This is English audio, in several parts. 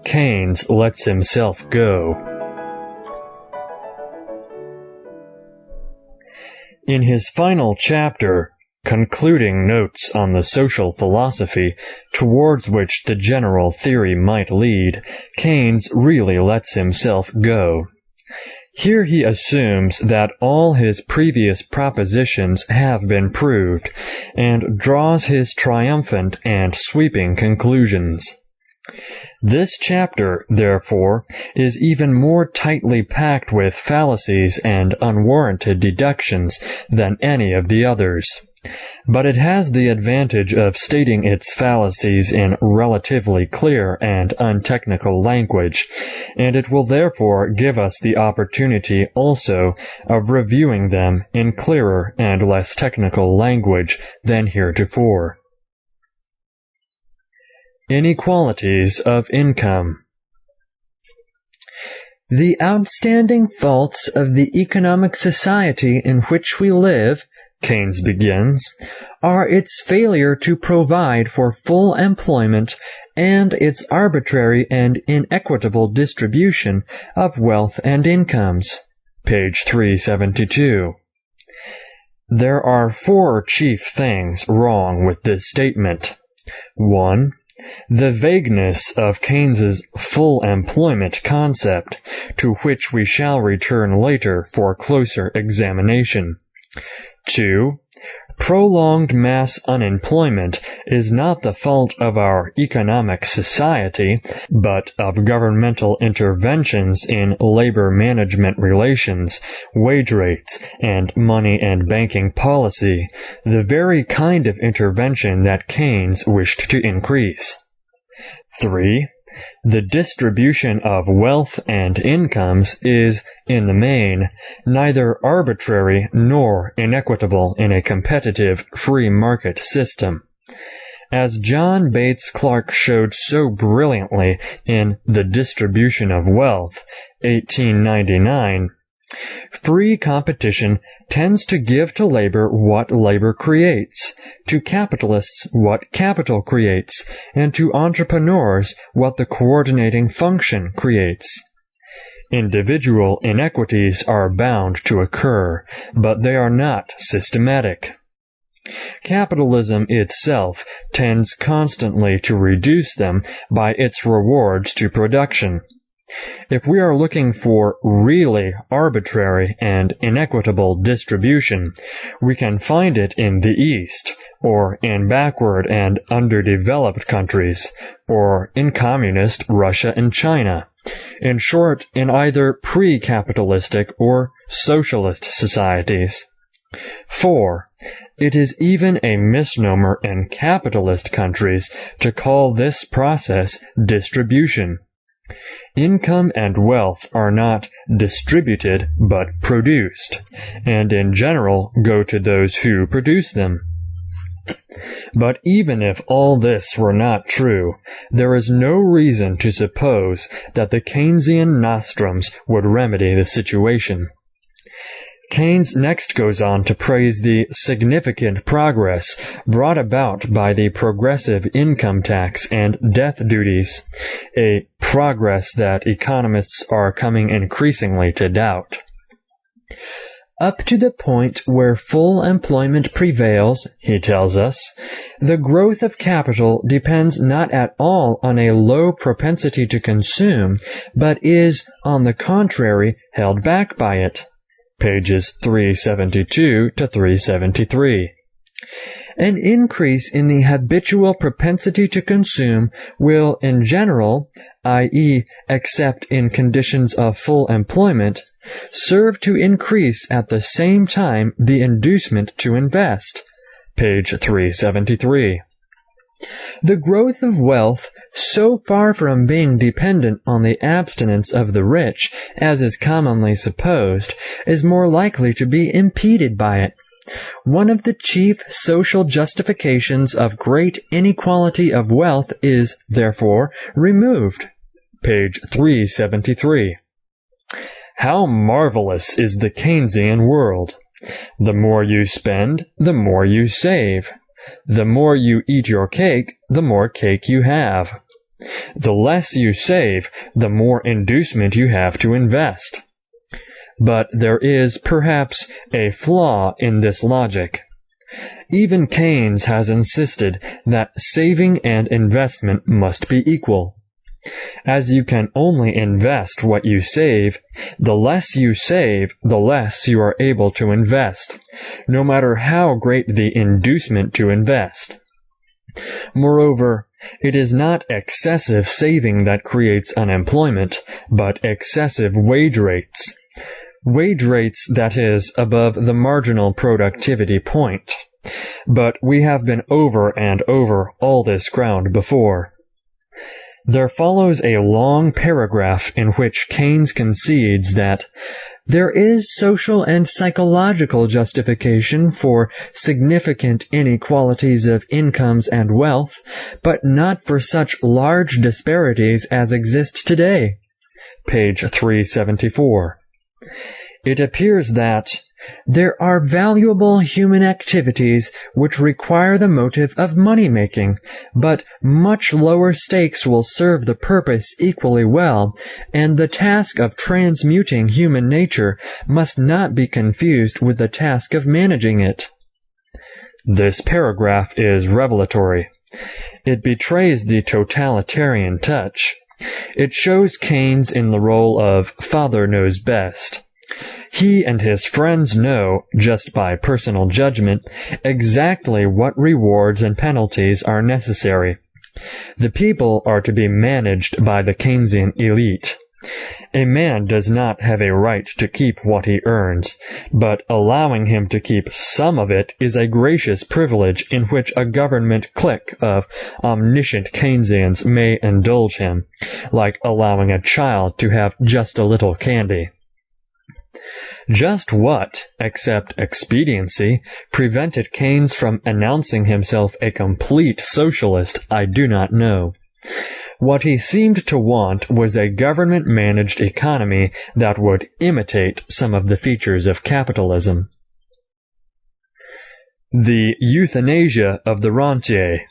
Keynes lets himself go. In his final chapter, concluding notes on the social philosophy towards which the general theory might lead, Keynes really lets himself go. Here he assumes that all his previous propositions have been proved, and draws his triumphant and sweeping conclusions. This chapter, therefore, is even more tightly packed with fallacies and unwarranted deductions than any of the others. But it has the advantage of stating its fallacies in relatively clear and untechnical language, and it will therefore give us the opportunity also of reviewing them in clearer and less technical language than heretofore. Inequalities of income. The outstanding faults of the economic society in which we live, Keynes begins, are its failure to provide for full employment and its arbitrary and inequitable distribution of wealth and incomes. Page 372. There are four chief things wrong with this statement. 1. The vagueness of Keynes's full employment concept, to which we shall return later for closer examination. 2. Prolonged mass unemployment is not the fault of our economic society, but of governmental interventions in labor management relations, wage rates, and money and banking policy, the very kind of intervention that Keynes wished to increase. 3. The distribution of wealth and incomes is, in the main, neither arbitrary nor inequitable in a competitive free market system. As John Bates Clark showed so brilliantly in The Distribution of Wealth, 1899, free competition tends to give to labor what labor creates, to capitalists what capital creates, and to entrepreneurs what the coordinating function creates. Individual inequities are bound to occur, but they are not systematic. Capitalism itself tends constantly to reduce them by its rewards to production. If we are looking for really arbitrary and inequitable distribution, we can find it in the East, or in backward and underdeveloped countries, or in communist Russia and China. In short, in either pre-capitalistic or socialist societies. 4. It is even a misnomer in capitalist countries to call this process distribution. Income and wealth are not distributed but produced, and in general go to those who produce them. But even if all this were not true, there is no reason to suppose that the Keynesian nostrums would remedy the situation. Keynes next goes on to praise the significant progress brought about by the progressive income tax and death duties, a progress that economists are coming increasingly to doubt. Up to the point where full employment prevails, he tells us, the growth of capital depends not at all on a low propensity to consume, but is, on the contrary, held back by it. Pages 372 to 373. An increase in the habitual propensity to consume will in general, i.e., except in conditions of full employment, serve to increase at the same time the inducement to invest. Page 373. The growth of wealth, so far from being dependent on the abstinence of the rich, as is commonly supposed, is more likely to be impeded by it. One of the chief social justifications of great inequality of wealth is, therefore, removed. Page 373. How marvelous is the Keynesian world! The more you spend, the more you save. The more you eat your cake, the more cake you have. The less you save, the more inducement you have to invest. But there is, perhaps, a flaw in this logic. Even Keynes has insisted that saving and investment must be equal. As you can only invest what you save, the less you save, the less you are able to invest, no matter how great the inducement to invest. Moreover, it is not excessive saving that creates unemployment, but excessive wage rates. Wage rates, that is, above the marginal productivity point. But we have been over and over all this ground before. There follows a long paragraph in which Keynes concedes that there is social and psychological justification for significant inequalities of incomes and wealth, but not for such large disparities as exist today. Page 374. It appears that there are valuable human activities which require the motive of money-making, but much lower stakes will serve the purpose equally well, and the task of transmuting human nature must not be confused with the task of managing it. This paragraph is revelatory. It betrays the totalitarian touch. It shows Keynes in the role of father knows best. He and his friends know, just by personal judgment, exactly what rewards and penalties are necessary. The people are to be managed by the Keynesian elite. A man does not have a right to keep what he earns, but allowing him to keep some of it is a gracious privilege in which a government clique of omniscient Keynesians may indulge him, like allowing a child to have just a little candy. Just what, except expediency, prevented Keynes from announcing himself a complete socialist, I do not know. What he seemed to want was a government-managed economy that would imitate some of the features of capitalism. The euthanasia of the rentier.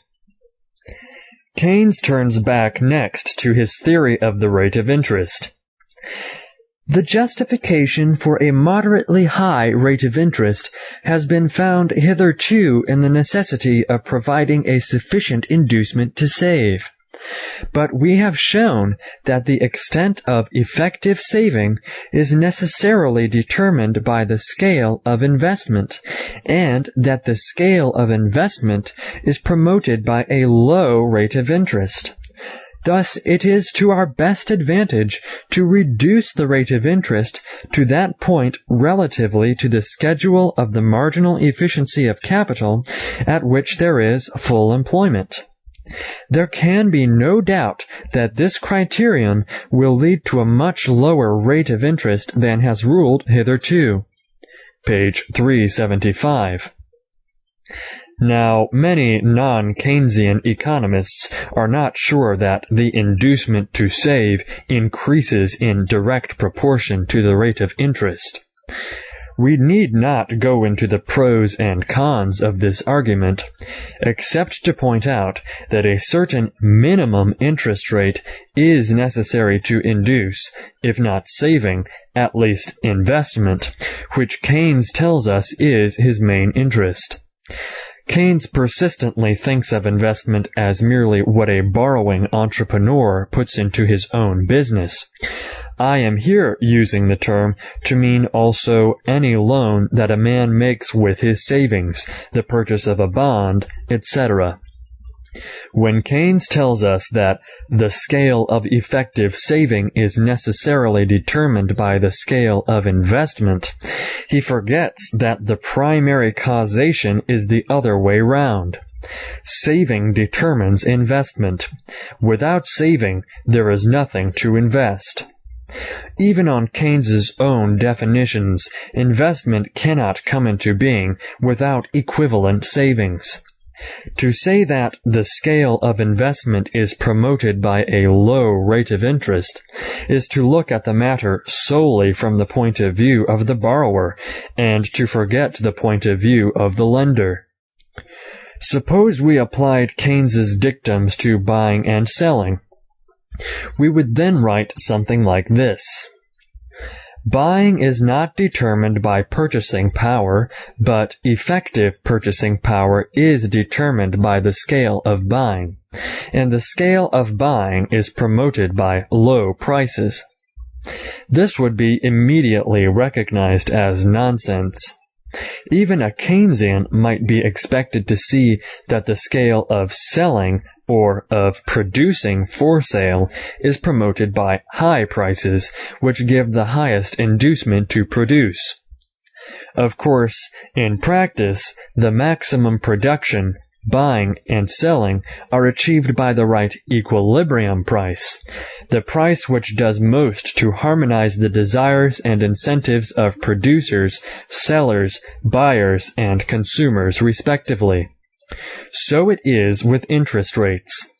Keynes turns back next to his theory of the rate of interest. The justification for a moderately high rate of interest has been found hitherto in the necessity of providing a sufficient inducement to save. But we have shown that the extent of effective saving is necessarily determined by the scale of investment, and that the scale of investment is promoted by a low rate of interest. Thus, it is to our best advantage to reduce the rate of interest to that point relatively to the schedule of the marginal efficiency of capital at which there is full employment. There can be no doubt that this criterion will lead to a much lower rate of interest than has ruled hitherto. Page 375. Now, many non-Keynesian economists are not sure that the inducement to save increases in direct proportion to the rate of interest. We need not go into the pros and cons of this argument, except to point out that a certain minimum interest rate is necessary to induce, if not saving, at least investment, which Keynes tells us is his main interest. Keynes persistently thinks of investment as merely what a borrowing entrepreneur puts into his own business. I am here using the term to mean also any loan that a man makes with his savings, the purchase of a bond, etc. When Keynes tells us that the scale of effective saving is necessarily determined by the scale of investment, he forgets that the primary causation is the other way round. Saving determines investment. Without saving, there is nothing to invest. Even on Keynes's own definitions, investment cannot come into being without equivalent savings. To say that the scale of investment is promoted by a low rate of interest is to look at the matter solely from the point of view of the borrower and to forget the point of view of the lender. Suppose we applied Keynes's dictums to buying and selling. We would then write something like this. Buying is not determined by purchasing power, but effective purchasing power is determined by the scale of buying, and the scale of buying is promoted by low prices. This would be immediately recognized as nonsense. Even a Keynesian might be expected to see that the scale of selling or of producing for sale is promoted by high prices, which give the highest inducement to produce. Of course, in practice, the maximum production, buying, and selling are achieved by the right equilibrium price, the price which does most to harmonize the desires and incentives of producers, sellers, buyers, and consumers respectively. So it is with interest rates.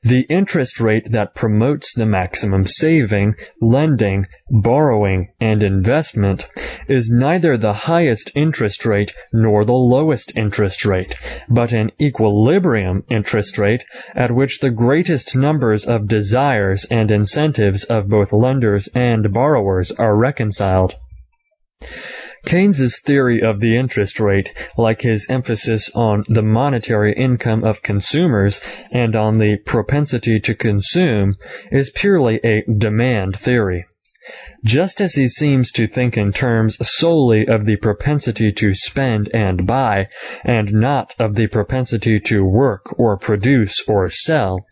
The interest rate that promotes the maximum saving, lending, borrowing, and investment is neither the highest interest rate nor the lowest interest rate, but an equilibrium interest rate at which the greatest numbers of desires and incentives of both lenders and borrowers are reconciled. Keynes's theory of the interest rate, like his emphasis on the monetary income of consumers and on the propensity to consume, is purely a demand theory. Just as he seems to think in terms solely of the propensity to spend and buy, and not of the propensity to work or produce or sell,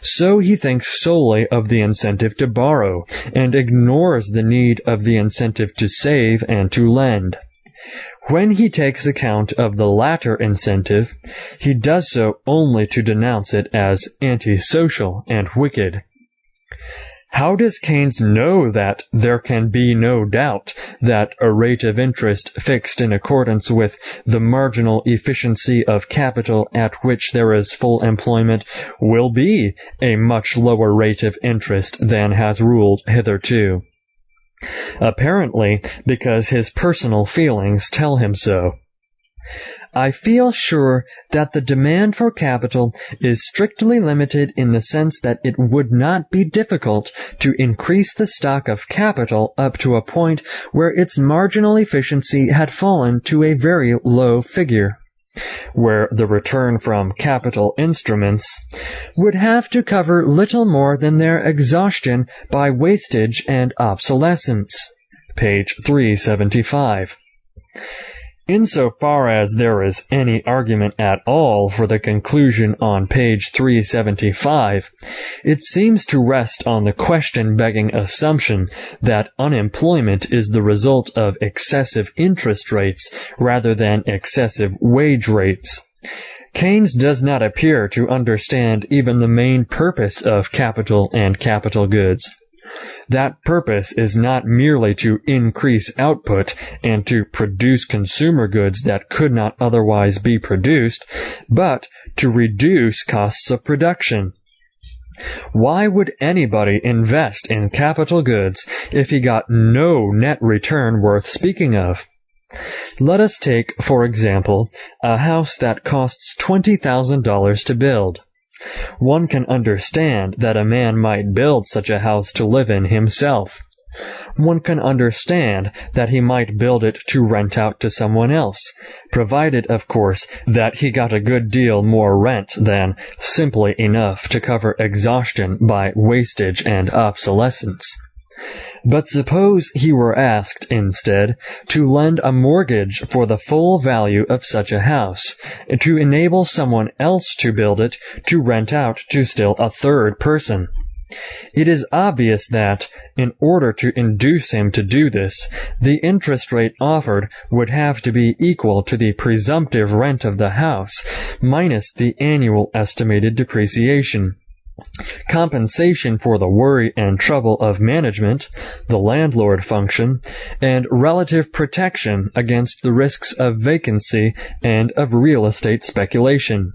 so he thinks solely of the incentive to borrow, and ignores the need of the incentive to save and to lend. When he takes account of the latter incentive, he does so only to denounce it as antisocial and wicked. How does Keynes know that there can be no doubt that a rate of interest fixed in accordance with the marginal efficiency of capital at which there is full employment will be a much lower rate of interest than has ruled hitherto? Apparently, because his personal feelings tell him so. I feel sure that the demand for capital is strictly limited in the sense that it would not be difficult to increase the stock of capital up to a point where its marginal efficiency had fallen to a very low figure, where the return from capital instruments would have to cover little more than their exhaustion by wastage and obsolescence. Page 375. Insofar as there is any argument at all for the conclusion on page 375, it seems to rest on the question-begging assumption that unemployment is the result of excessive interest rates rather than excessive wage rates. Keynes does not appear to understand even the main purpose of capital and capital goods. That purpose is not merely to increase output and to produce consumer goods that could not otherwise be produced, but to reduce costs of production. Why would anybody invest in capital goods if he got no net return worth speaking of? Let us take, for example, a house that costs $20,000 to build. One can understand that a man might build such a house to live in himself. One can understand that he might build it to rent out to someone else, provided, of course, that he got a good deal more rent than simply enough to cover exhaustion by wastage and obsolescence. But suppose he were asked, instead, to lend a mortgage for the full value of such a house, to enable someone else to build it to rent out to still a third person. It is obvious that, in order to induce him to do this, the interest rate offered would have to be equal to the presumptive rent of the house, minus the annual estimated depreciation. Compensation for the worry and trouble of management, the landlord function, and relative protection against the risks of vacancy and of real estate speculation.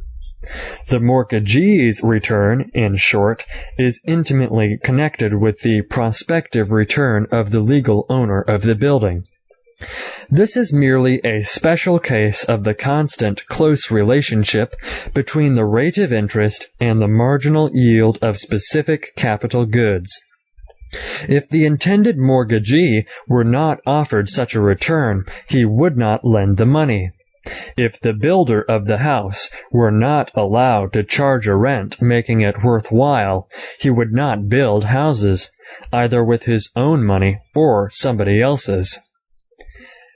The mortgagee's return, in short, is intimately connected with the prospective return of the legal owner of the building. This is merely a special case of the constant close relationship between the rate of interest and the marginal yield of specific capital goods. If the intended mortgagee were not offered such a return, he would not lend the money. If the builder of the house were not allowed to charge a rent making it worthwhile, he would not build houses, either with his own money or somebody else's.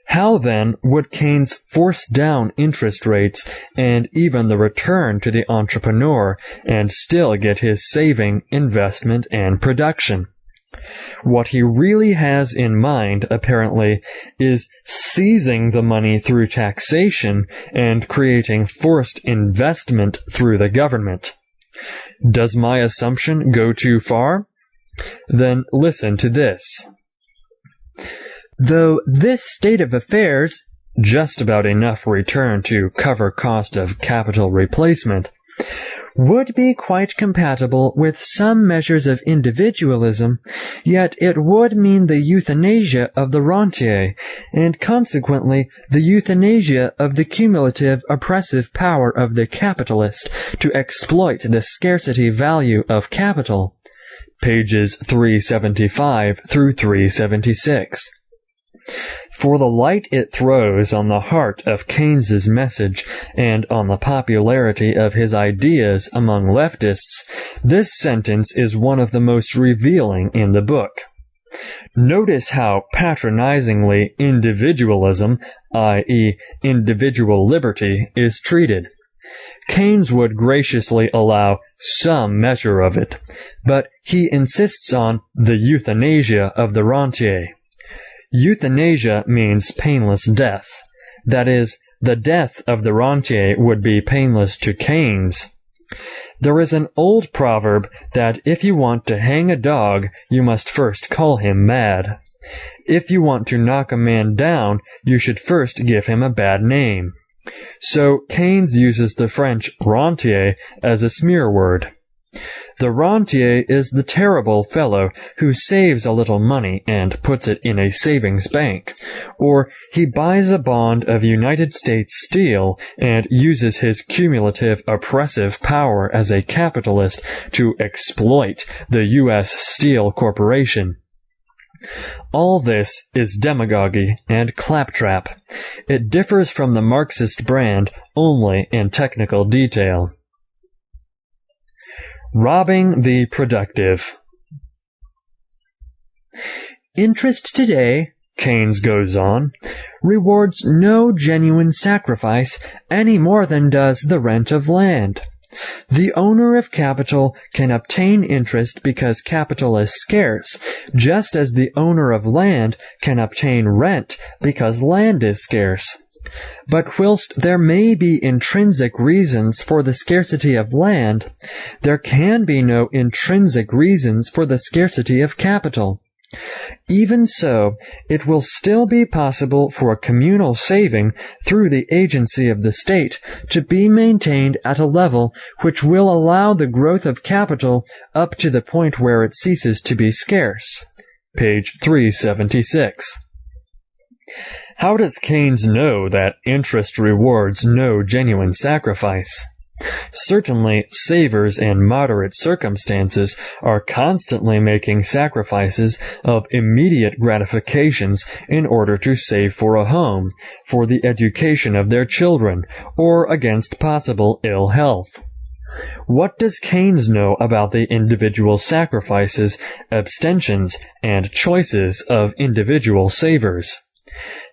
How then would Keynes force down interest rates and even the return to the entrepreneur and still get his saving, investment, and production? What he really has in mind, apparently, is seizing the money through taxation and creating forced investment through the government. Does my assumption go too far? Then listen to this. Though this state of affairs, just about enough return to cover cost of capital replacement, would be quite compatible with some measures of individualism, yet it would mean the euthanasia of the rentier, and consequently the euthanasia of the cumulative oppressive power of the capitalist to exploit the scarcity value of capital. Pages 375 through 376. For the light it throws on the heart of Keynes's message and on the popularity of his ideas among leftists, this sentence is one of the most revealing in the book. Notice how patronizingly individualism, i.e., individual liberty, is treated. Keynes would graciously allow some measure of it, but he insists on the euthanasia of the rentier. Euthanasia means painless death. That is, the death of the rentier would be painless to Keynes. There is an old proverb that if you want to hang a dog, you must first call him mad. If you want to knock a man down, you should first give him a bad name. So Keynes uses the French rentier as a smear word. The rentier is the terrible fellow who saves a little money and puts it in a savings bank, or he buys a bond of United States Steel and uses his cumulative oppressive power as a capitalist to exploit the U.S. Steel Corporation. All this is demagogy and claptrap. It differs from the Marxist brand only in technical detail. Robbing the productive. Interest today, Keynes goes on, rewards no genuine sacrifice any more than does the rent of land. The owner of capital can obtain interest because capital is scarce, just as the owner of land can obtain rent because land is scarce. But whilst there may be intrinsic reasons for the scarcity of land, there can be no intrinsic reasons for the scarcity of capital. Even so, it will still be possible for communal saving through the agency of the state to be maintained at a level which will allow the growth of capital up to the point where it ceases to be scarce. Page 376. How does Keynes know that interest rewards no genuine sacrifice? Certainly, savers in moderate circumstances are constantly making sacrifices of immediate gratifications in order to save for a home, for the education of their children, or against possible ill health. What does Keynes know about the individual sacrifices, abstentions, and choices of individual savers?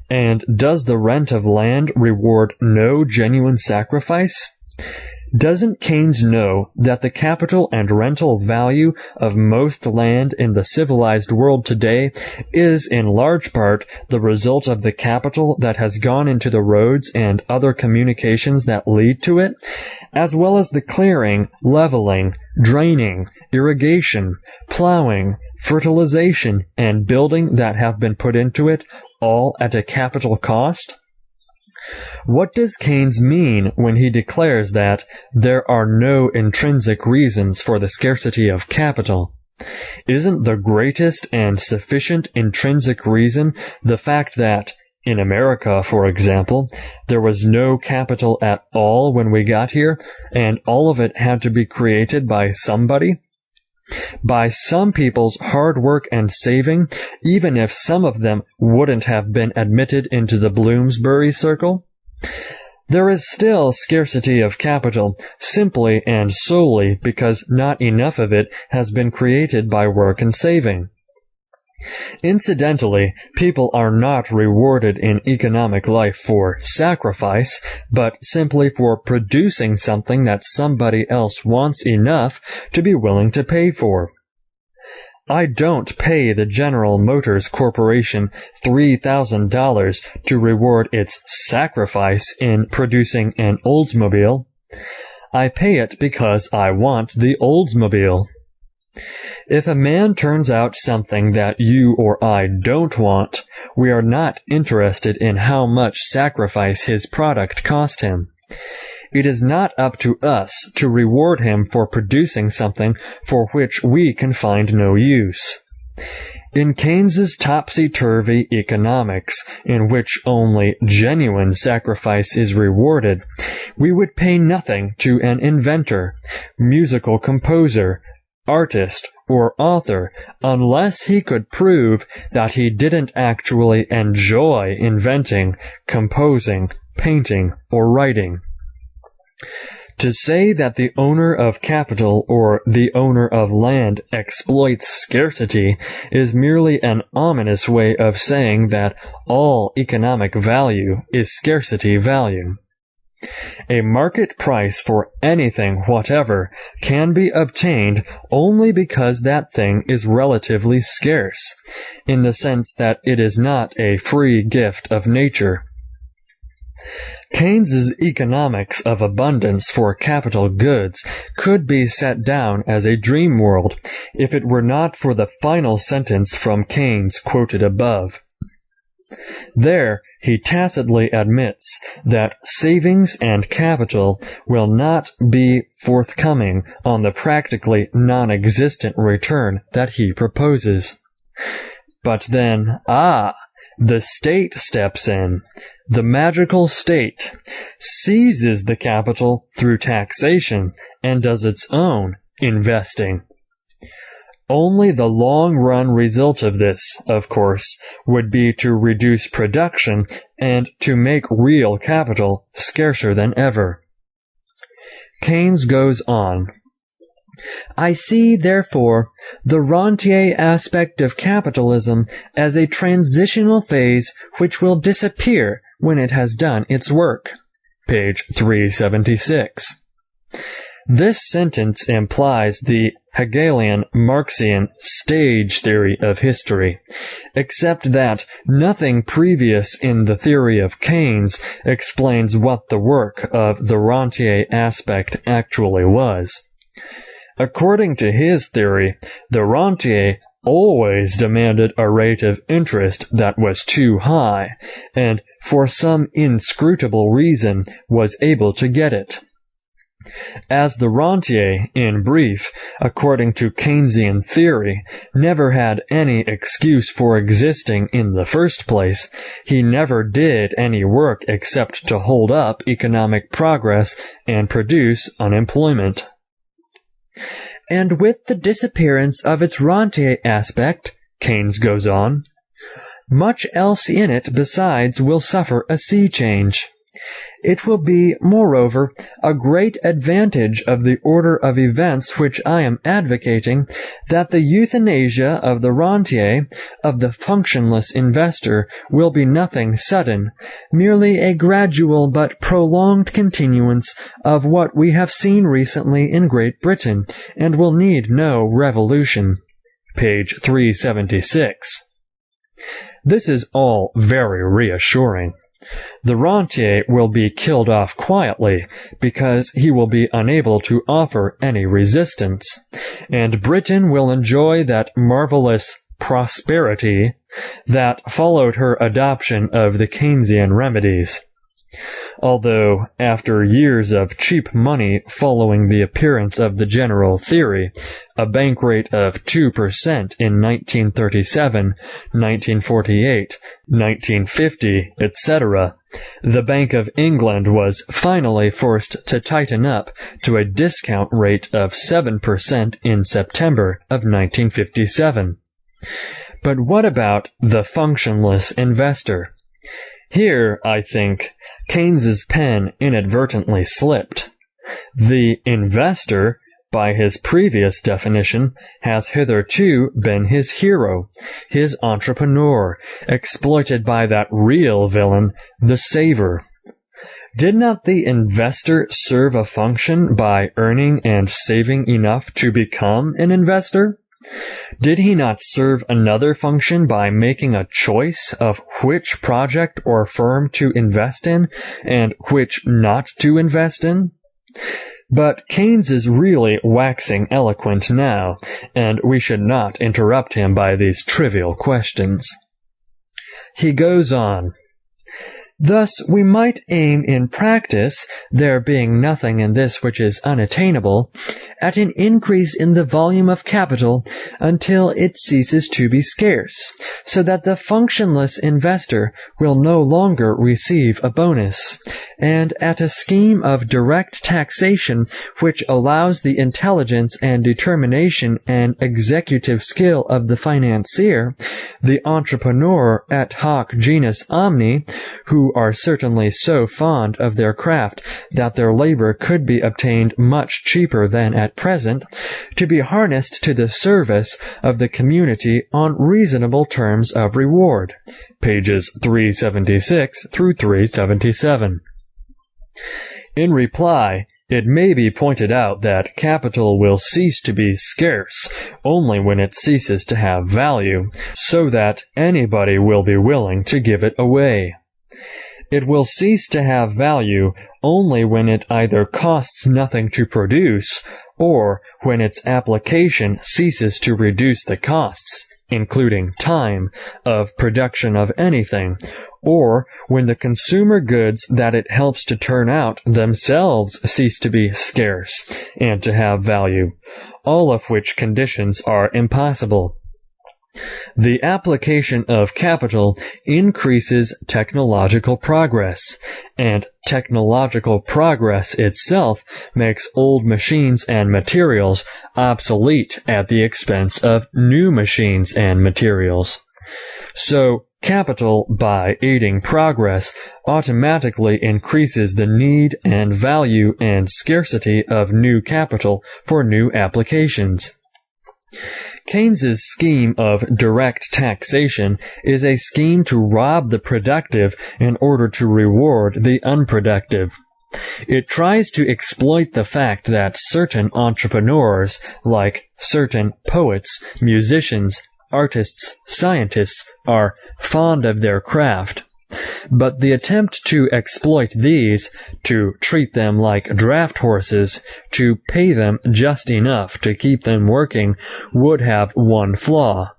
And does the rent of land reward no genuine sacrifice? Doesn't Keynes know that the capital and rental value of most land in the civilized world today is in large part the result of the capital that has gone into the roads and other communications that lead to it, as well as the clearing, leveling, draining, irrigation, plowing, fertilization, and building that have been put into it, all at a capital cost? What does Keynes mean when he declares that there are no intrinsic reasons for the scarcity of capital? Isn't the greatest and sufficient intrinsic reason the fact that In America, for example, there was no capital at all when we got here, and all of it had to be created by somebody. By some people's hard work and saving, even if some of them wouldn't have been admitted into the Bloomsbury Circle. There is still scarcity of capital, simply and solely because not enough of it has been created by work and saving. Incidentally, people are not rewarded in economic life for sacrifice, but simply for producing something that somebody else wants enough to be willing to pay for. I don't pay the General Motors Corporation $3,000 to reward its sacrifice in producing an Oldsmobile. I pay it because I want the Oldsmobile. If a man turns out something that you or I don't want, we are not interested in how much sacrifice his product cost him. It is not up to us to reward him for producing something for which we can find no use. In Keynes's topsy-turvy economics, in which only genuine sacrifice is rewarded, we would pay nothing to an inventor, musical composer, artist, or author unless he could prove that he didn't actually enjoy inventing, composing, painting, or writing. To say that the owner of capital or the owner of land exploits scarcity is merely an ominous way of saying that all economic value is scarcity value. A market price for anything whatever can be obtained only because that thing is relatively scarce, in the sense that it is not a free gift of nature. Keynes's economics of abundance for capital goods could be set down as a dream world if it were not for the final sentence from Keynes quoted above. There, he tacitly admits that savings and capital will not be forthcoming on the practically non-existent return that he proposes. But then, the state steps in. The magical state seizes the capital through taxation and does its own investing. Only the long-run result of this, of course, would be to reduce production and to make real capital scarcer than ever. Keynes goes on. I see, therefore, the rentier aspect of capitalism as a transitional phase which will disappear when it has done its work. Page 376. This sentence implies the Hegelian Marxian stage theory of history, except that nothing previous in the theory of Keynes explains what the work of the rentier aspect actually was. According to his theory, the rentier always demanded a rate of interest that was too high, and for some inscrutable reason was able to get it. As the rentier, in brief, according to Keynesian theory, never had any excuse for existing in the first place, he never did any work except to hold up economic progress and produce unemployment. And with the disappearance of its rentier aspect, Keynes goes on, much else in it besides will suffer a sea change. It will be, moreover, a great advantage of the order of events which I am advocating that the euthanasia of the rentier, of the functionless investor, will be nothing sudden, merely a gradual but prolonged continuance of what we have seen recently in Great Britain, and will need no revolution. Page 376. This is all very reassuring. The rentier will be killed off quietly because he will be unable to offer any resistance, and Britain will enjoy that marvelous prosperity that followed her adoption of the Keynesian remedies. although after years of cheap money following the appearance of the general theory, a bank rate of 2% in 1937, 1948, 1950, etc., the Bank of England was finally forced to tighten up to a discount rate of 7% in September of 1957. But what about the functionless investor? Here, I think, Keynes's pen inadvertently slipped. The investor, by his previous definition, has hitherto been his hero, his entrepreneur, exploited by that real villain, the saver. Did not the investor serve a function by earning and saving enough to become an investor? Did he not serve another function by making a choice of which project or firm to invest in and which not to invest in? But Keynes is really waxing eloquent now, and we should not interrupt him by these trivial questions. He goes on, "Thus we might aim in practice, there being nothing in this which is unattainable, at an increase in the volume of capital until it ceases to be scarce, so that the functionless investor will no longer receive a bonus, and at a scheme of direct taxation which allows the intelligence and determination and executive skill of the financier, the entrepreneur et hoc genus omni, who are certainly so fond of their craft that their labor could be obtained much cheaper than at present, to be harnessed to the service of the community on reasonable terms of reward." Pages 376 through 377. In reply, it may be pointed out that capital will cease to be scarce only when it ceases to have value, so that anybody will be willing to give it away. It will cease to have value only when it either costs nothing to produce, or when its application ceases to reduce the costs, including time, of production of anything, or when the consumer goods that it helps to turn out themselves cease to be scarce and to have value, all of which conditions are impossible. The application of capital increases technological progress, and technological progress itself makes old machines and materials obsolete at the expense of new machines and materials. So, capital, by aiding progress, automatically increases the need and value and scarcity of new capital for new applications. Keynes's scheme of direct taxation is a scheme to rob the productive in order to reward the unproductive. It tries to exploit the fact that certain entrepreneurs, like certain poets, musicians, artists, scientists, are fond of their craft. But the attempt to exploit these, to treat them like draft horses, to pay them just enough to keep them working, would have one flaw.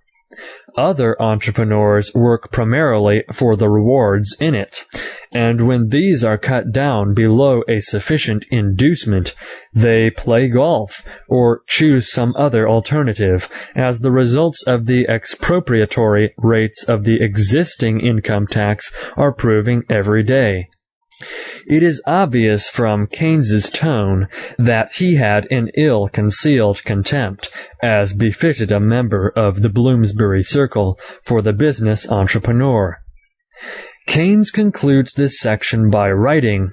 Other entrepreneurs work primarily for the rewards in it, and when these are cut down below a sufficient inducement, they play golf or choose some other alternative, as the results of the expropriatory rates of the existing income tax are proving every day. It is obvious from Keynes's tone that he had an ill-concealed contempt, as befitted a member of the Bloomsbury Circle, for the business entrepreneur. Keynes concludes this section by writing,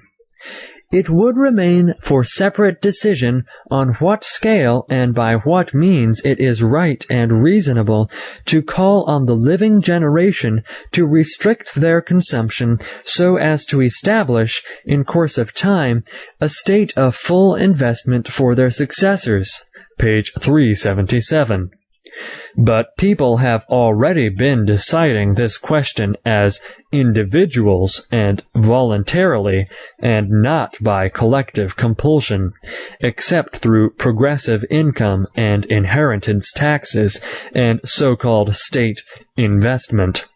"It would remain for separate decision on what scale and by what means it is right and reasonable to call on the living generation to restrict their consumption so as to establish, in course of time, a state of full investment for their successors." Page 377. But people have already been deciding this question as individuals and voluntarily, and not by collective compulsion, except through progressive income and inheritance taxes and so-called state investment.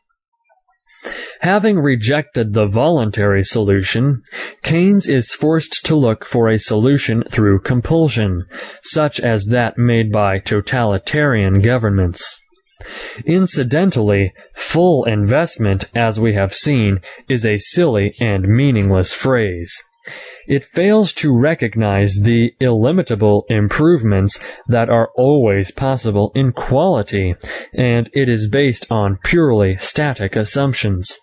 Having rejected the voluntary solution, Keynes is forced to look for a solution through compulsion, such as that made by totalitarian governments. Incidentally, full investment, as we have seen, is a silly and meaningless phrase. It fails to recognize the illimitable improvements that are always possible in quality, and it is based on purely static assumptions.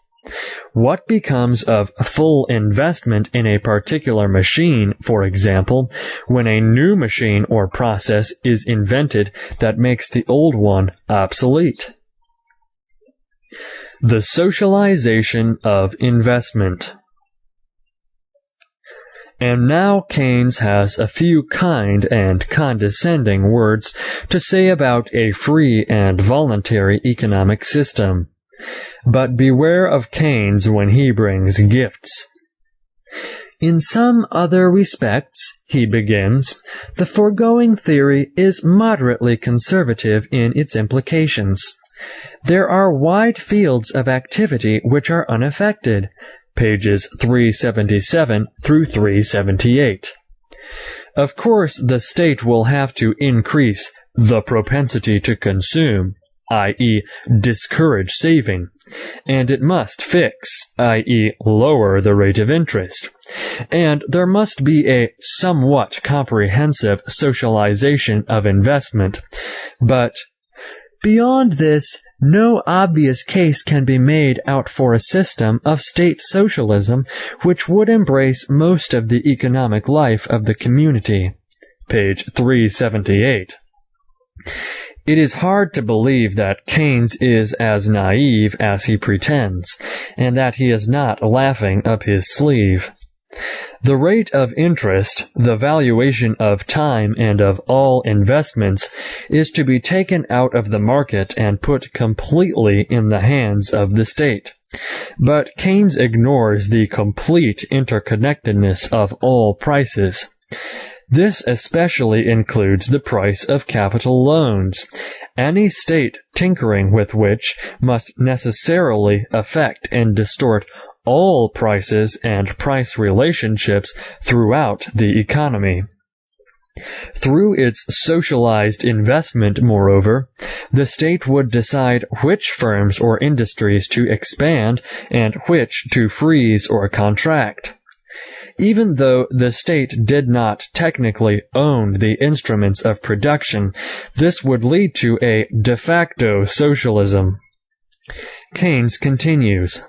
What becomes of full investment in a particular machine, for example, when a new machine or process is invented that makes the old one obsolete? The socialization of investment. And now Keynes has a few kind and condescending words to say about a free and voluntary economic system. But beware of Keynes when he brings gifts. In some other respects, he begins, the foregoing theory is moderately conservative in its implications. There are wide fields of activity which are unaffected. Pages 377 through 378. Of course, the state will have to increase the propensity to consume, i.e., discourage saving, and it must fix, i.e., lower the rate of interest, and there must be a somewhat comprehensive socialization of investment, but beyond this, no obvious case can be made out for a system of state socialism which would embrace most of the economic life of the community. Page 378. It is hard to believe that Keynes is as naive as he pretends, and that he is not laughing up his sleeve. The rate of interest, the valuation of time and of all investments, is to be taken out of the market and put completely in the hands of the state. But Keynes ignores the complete interconnectedness of all prices. This especially includes the price of capital loans, any state tinkering with which must necessarily affect and distort all prices and price relationships throughout the economy. Through its socialized investment, moreover, the state would decide which firms or industries to expand and which to freeze or contract. Even though the state did not technically own the instruments of production, this would lead to a de facto socialism. Keynes continues,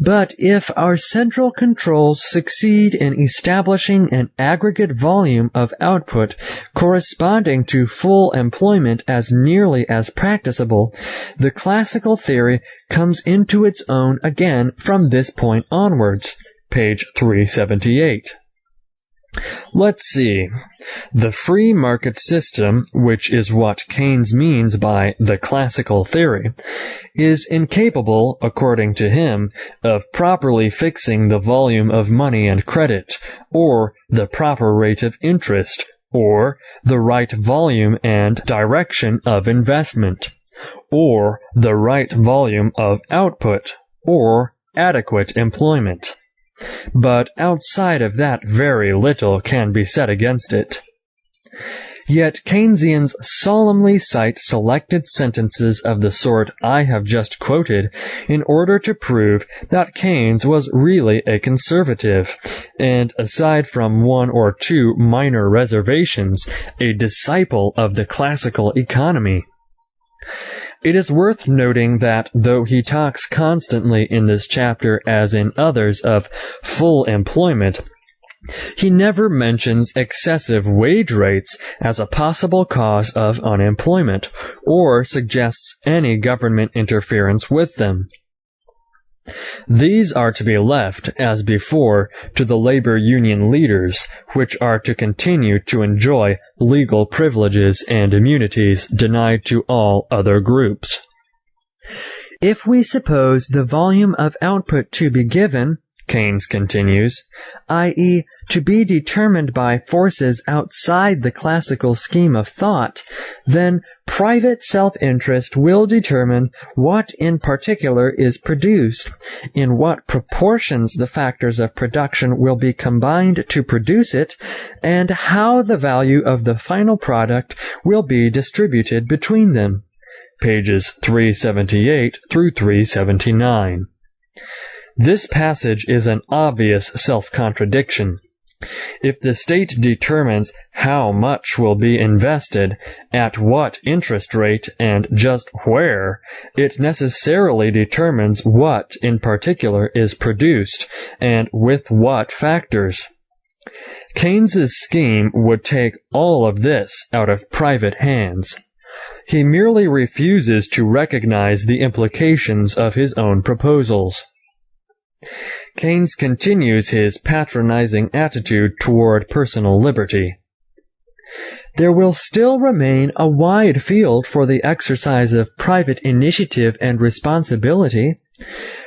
but if our central controls succeed in establishing an aggregate volume of output corresponding to full employment as nearly as practicable, the classical theory comes into its own again from this point onwards. Page 378. Let's see. The free market system, which is what Keynes means by the classical theory, is incapable, according to him, of properly fixing the volume of money and credit, or the proper rate of interest, or the right volume and direction of investment, or the right volume of output, or adequate employment. But outside of that very little can be said against it. Yet Keynesians solemnly cite selected sentences of the sort I have just quoted in order to prove that Keynes was really a conservative, and aside from one or two minor reservations, a disciple of the classical economy. It is worth noting that though he talks constantly in this chapter, as in others, of full employment, he never mentions excessive wage rates as a possible cause of unemployment, or suggests any government interference with them. These are to be left, as before, to the labor union leaders, which are to continue to enjoy legal privileges and immunities denied to all other groups. If we suppose the volume of output to be given, Keynes continues, i.e., to be determined by forces outside the classical scheme of thought, then private self-interest will determine what in particular is produced, in what proportions the factors of production will be combined to produce it, and how the value of the final product will be distributed between them. Pages 378 through 379. This passage is an obvious self-contradiction. If the state determines how much will be invested, at what interest rate, and just where, it necessarily determines what in particular is produced, and with what factors. Keynes's scheme would take all of this out of private hands. He merely refuses to recognize the implications of his own proposals. Keynes continues his patronizing attitude toward personal liberty. There will still remain a wide field for the exercise of private initiative and responsibility.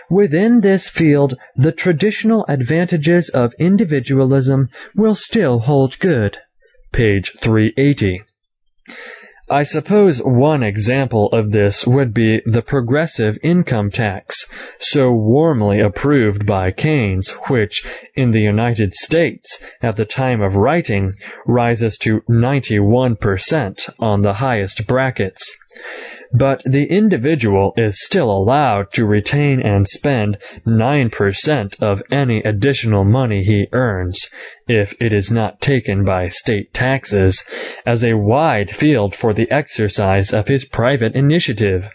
Within this field, the traditional advantages of individualism will still hold good. Page 380. I suppose one example of this would be the progressive income tax, so warmly approved by Keynes, which, in the United States, at the time of writing, rises to 91% on the highest brackets. But the individual is still allowed to retain and spend 9% of any additional money he earns, if it is not taken by state taxes, as a wide field for the exercise of his private initiative.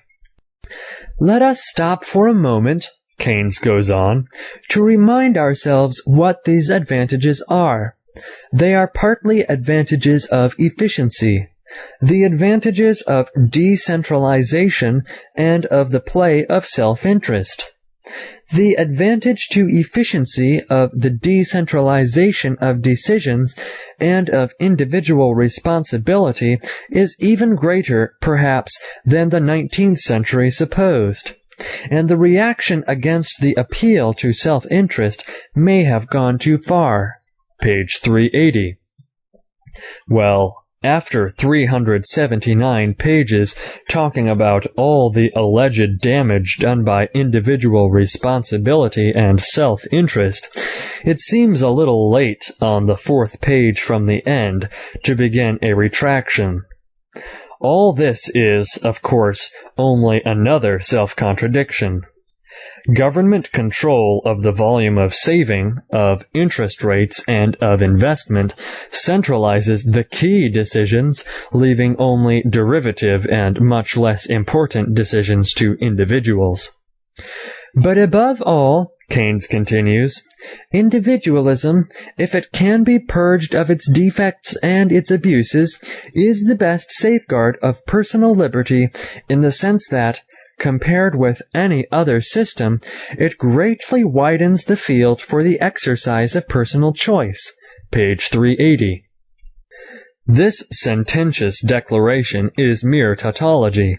Let us stop for a moment, Keynes goes on, to remind ourselves what these advantages are. They are partly advantages of efficiency, the advantages of decentralization, and of the play of self-interest. The advantage to efficiency of the decentralization of decisions and of individual responsibility is even greater, perhaps, than the 19th century supposed, and the reaction against the appeal to self-interest may have gone too far. Page 380. Well, after 379 pages talking about all the alleged damage done by individual responsibility and self-interest, it seems a little late on the 4th page from the end to begin a retraction. All this is, of course, only another self-contradiction. Government control of the volume of saving, of interest rates, and of investment centralizes the key decisions, leaving only derivative and much less important decisions to individuals. But above all, Keynes continues, individualism, if it can be purged of its defects and its abuses, is the best safeguard of personal liberty in the sense that, compared with any other system, it greatly widens the field for the exercise of personal choice. Page 380. This sententious declaration is mere tautology.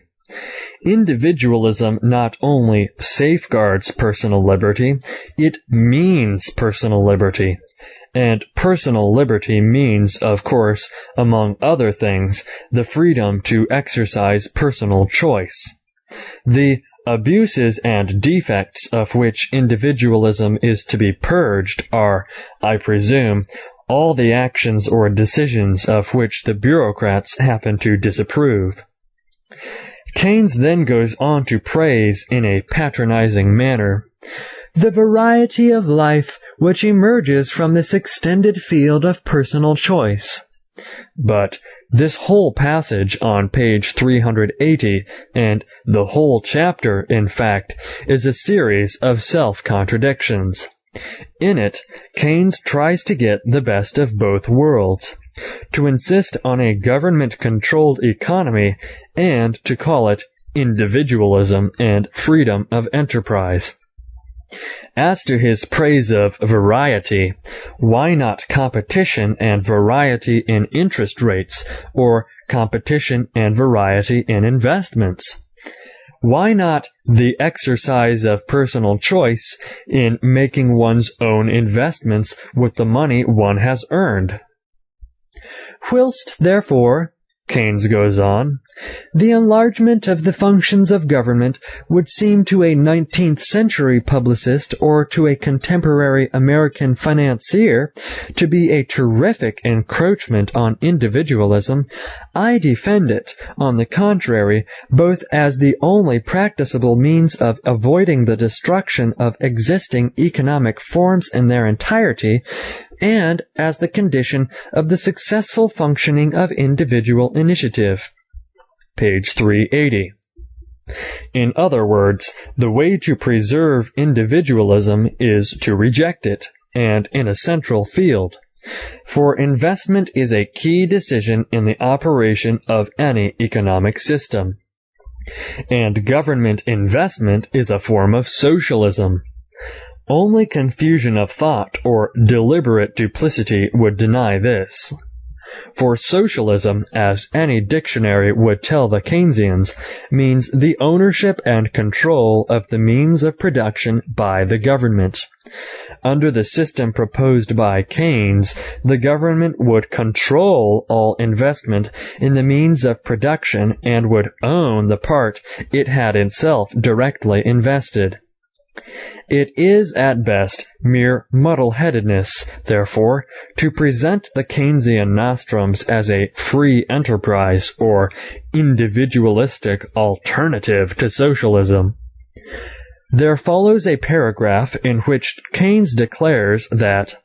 Individualism not only safeguards personal liberty, it means personal liberty. And personal liberty means, of course, among other things, the freedom to exercise personal choice. The abuses and defects of which individualism is to be purged are, I presume, all the actions or decisions of which the bureaucrats happen to disapprove. Keynes then goes on to praise, in a patronizing manner, the variety of life which emerges from this extended field of personal choice. But this whole passage on page 380, and the whole chapter, in fact, is a series of self-contradictions. In it, Keynes tries to get the best of both worlds, to insist on a government-controlled economy and to call it individualism and freedom of enterprise. As to his praise of variety, why not competition and variety in interest rates, or competition and variety in investments? Why not the exercise of personal choice in making one's own investments with the money one has earned? Whilst, therefore, Keynes goes on, the enlargement of the functions of government would seem to a 19th century publicist or to a contemporary American financier to be a terrific encroachment on individualism, I defend it, on the contrary, both as the only practicable means of avoiding the destruction of existing economic forms in their entirety, and as the condition of the successful functioning of individual initiative. Page 380. In other words, the way to preserve individualism is to reject it, and in a central field. For investment is a key decision in the operation of any economic system. And government investment is a form of socialism. Only confusion of thought or deliberate duplicity would deny this. For socialism, as any dictionary would tell the Keynesians, means the ownership and control of the means of production by the government. Under the system proposed by Keynes, the government would control all investment in the means of production and would own the part it had itself directly invested. It is at best mere muddle-headedness, therefore, to present the Keynesian nostrums as a free enterprise or individualistic alternative to socialism. There follows a paragraph in which Keynes declares that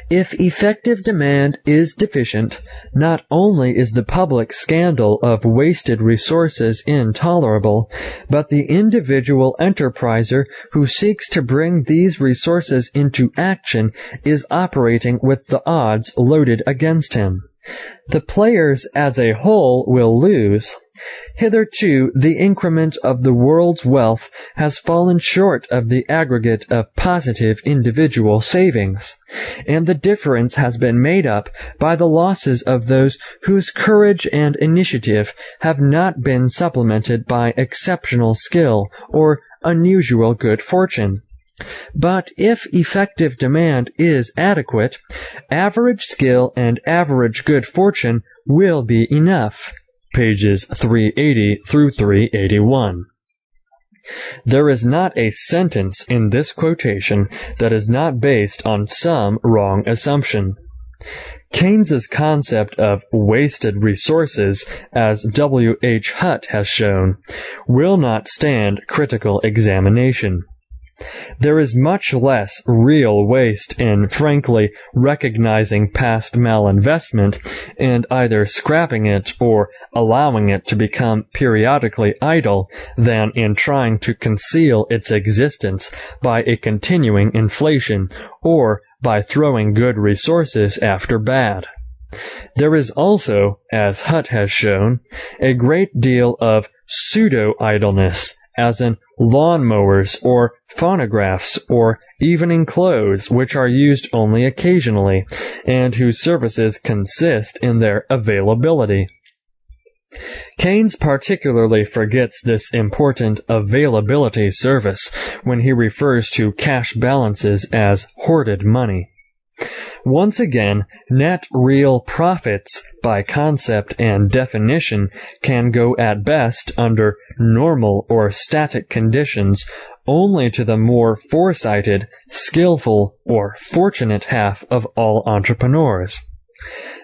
if effective demand is deficient, not only is the public scandal of wasted resources intolerable, but the individual enterpriser who seeks to bring these resources into action is operating with the odds loaded against him. The players as a whole will lose. Hitherto, the increment of the world's wealth has fallen short of the aggregate of positive individual savings, and the difference has been made up by the losses of those whose courage and initiative have not been supplemented by exceptional skill or unusual good fortune. But if effective demand is adequate, average skill and average good fortune will be enough. Pages 380 through 381. There is not a sentence in this quotation that is not based on some wrong assumption. Keynes's concept of wasted resources, as W. H. Hutt has shown, will not stand critical examination. There is much less real waste in frankly recognizing past malinvestment and either scrapping it or allowing it to become periodically idle than in trying to conceal its existence by a continuing inflation or by throwing good resources after bad. There is also, as Hutt has shown, a great deal of pseudo-idleness, as in lawn-mowers or phonographs or evening clothes, which are used only occasionally, and whose services consist in their availability. Keynes particularly forgets this important availability service when he refers to cash balances as hoarded money. Once again, net real profits, by concept and definition, can go at best under normal or static conditions only to the more foresighted, skillful, or fortunate half of all entrepreneurs.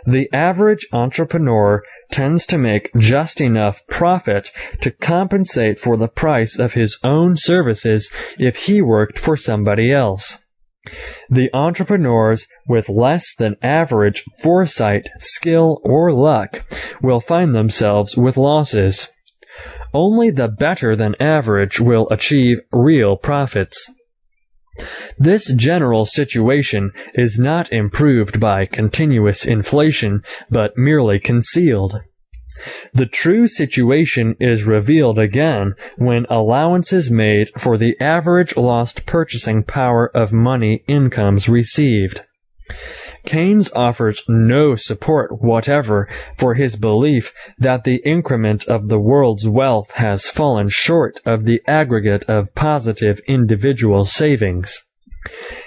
The average entrepreneur tends to make just enough profit to compensate for the price of his own services if he worked for somebody else. The entrepreneurs with less than average foresight, skill, or luck will find themselves with losses. Only the better than average will achieve real profits. This general situation is not improved by continuous inflation, but merely concealed. The true situation is revealed again when allowance is made for the average lost purchasing power of money incomes received. Keynes offers no support whatever for his belief that the increment of the world's wealth has fallen short of the aggregate of positive individual savings.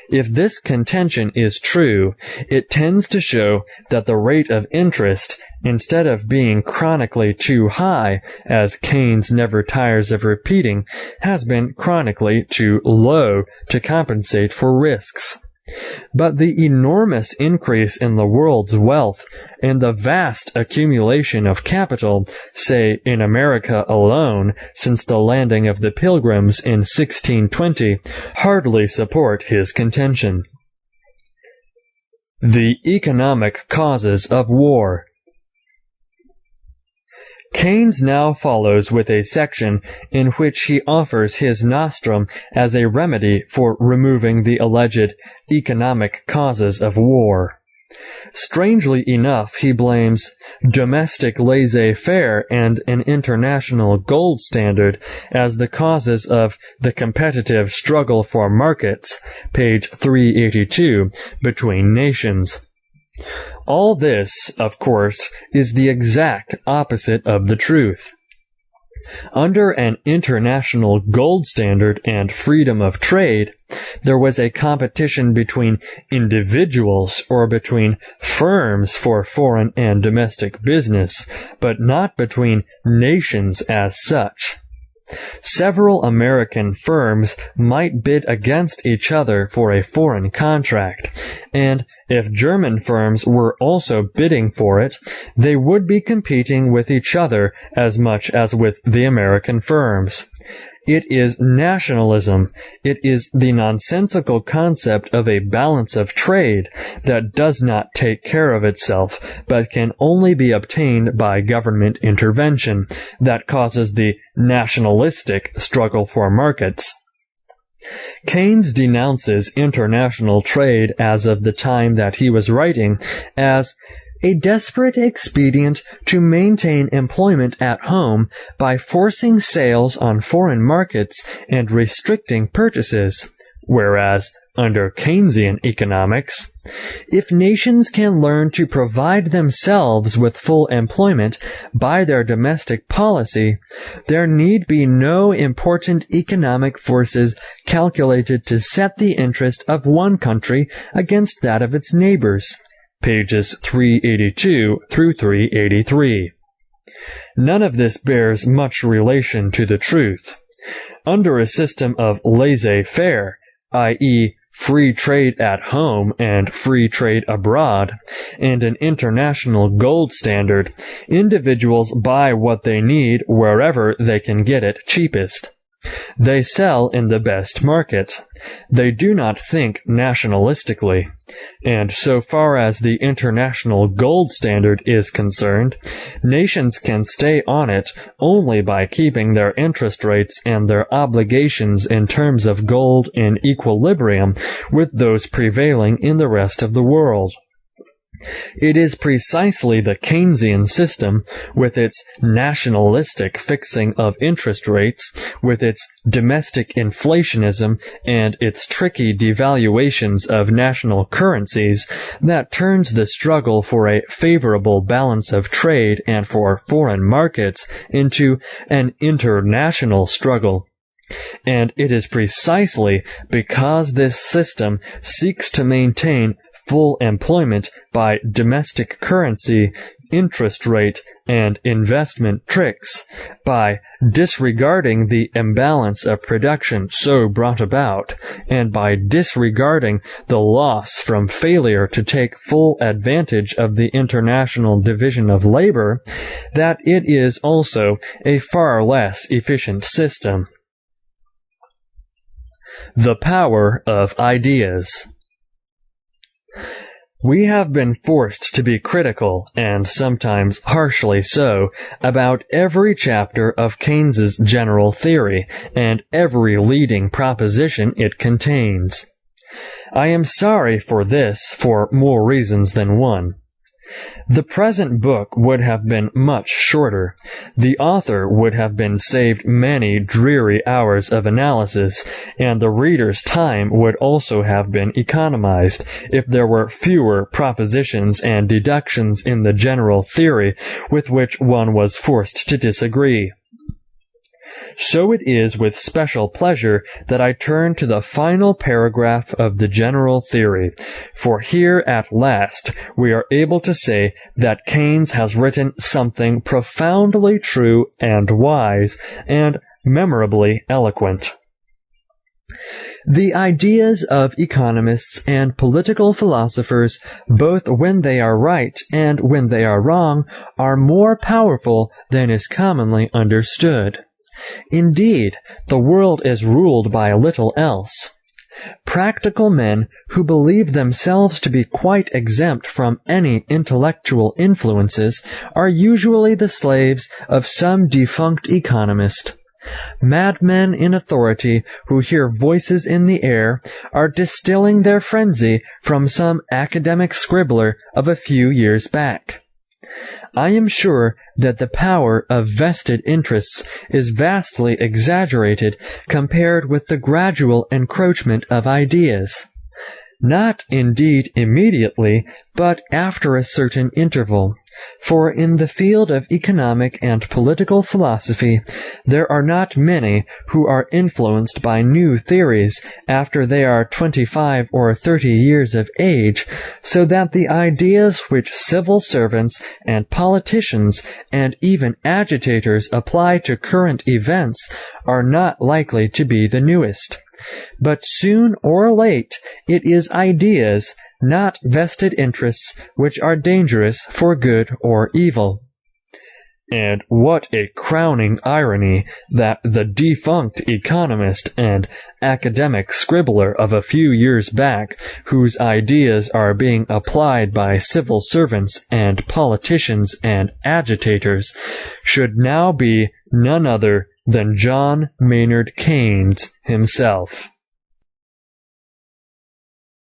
If this contention is true, it tends to show that the rate of interest, instead of being chronically too high, as Keynes never tires of repeating, has been chronically too low to compensate for risks. But the enormous increase in the world's wealth and the vast accumulation of capital, say in America alone, since the landing of the Pilgrims in 1620, hardly support his contention. The economic causes of war. Keynes now follows with a section in which he offers his nostrum as a remedy for removing the alleged economic causes of war. Strangely enough, he blames domestic laissez-faire and an international gold standard as the causes of the competitive struggle for markets, page 382, between nations. All this, of course, is the exact opposite of the truth. Under an international gold standard and freedom of trade, there was a competition between individuals or between firms for foreign and domestic business, but not between nations as such. Several American firms might bid against each other for a foreign contract, and if German firms were also bidding for it, they would be competing with each other as much as with the American firms. It is nationalism, it is the nonsensical concept of a balance of trade that does not take care of itself, but can only be obtained by government intervention, that causes the nationalistic struggle for markets. Keynes denounces international trade as of the time that he was writing as a desperate expedient to maintain employment at home by forcing sales on foreign markets and restricting purchases, whereas, under Keynesian economics, if nations can learn to provide themselves with full employment by their domestic policy, there need be no important economic forces calculated to set the interest of one country against that of its neighbors. Pages 382 through 383. None of this bears much relation to the truth. Under a system of laissez-faire, i.e., free trade at home and free trade abroad, and an international gold standard, individuals buy what they need wherever they can get it cheapest. They sell in the best market. They do not think nationalistically. And so far as the international gold standard is concerned, nations can stay on it only by keeping their interest rates and their obligations in terms of gold in equilibrium with those prevailing in the rest of the world. It is precisely the Keynesian system, with its nationalistic fixing of interest rates, with its domestic inflationism, and its tricky devaluations of national currencies, that turns the struggle for a favorable balance of trade and for foreign markets into an international struggle. And it is precisely because this system seeks to maintain full employment by domestic currency, interest rate, and investment tricks, by disregarding the imbalance of production so brought about, and by disregarding the loss from failure to take full advantage of the international division of labor, that it is also a far less efficient system. The power of ideas. We have been forced to be critical, and sometimes harshly so, about every chapter of Keynes's general theory and every leading proposition it contains. I am sorry for this for more reasons than one. The present book would have been much shorter. The author would have been saved many dreary hours of analysis, and the reader's time would also have been economized if there were fewer propositions and deductions in the general theory with which one was forced to disagree. So it is with special pleasure that I turn to the final paragraph of the general theory, for here at last we are able to say that Keynes has written something profoundly true and wise and memorably eloquent. The ideas of economists and political philosophers, both when they are right and when they are wrong, are more powerful than is commonly understood. Indeed, the world is ruled by little else. Practical men who believe themselves to be quite exempt from any intellectual influences are usually the slaves of some defunct economist. Madmen in authority who hear voices in the air are distilling their frenzy from some academic scribbler of a few years back. I am sure that the power of vested interests is vastly exaggerated compared with the gradual encroachment of ideas. Not, indeed, immediately, but after a certain interval. For in the field of economic and political philosophy, there are not many who are influenced by new theories after they are 25 or 30 years of age, so that the ideas which civil servants and politicians and even agitators apply to current events are not likely to be the newest. But soon or late, it is ideas, not vested interests, which are dangerous for good or evil. And what a crowning irony that the defunct economist and academic scribbler of a few years back, whose ideas are being applied by civil servants and politicians and agitators, should now be none other than John Maynard Keynes himself.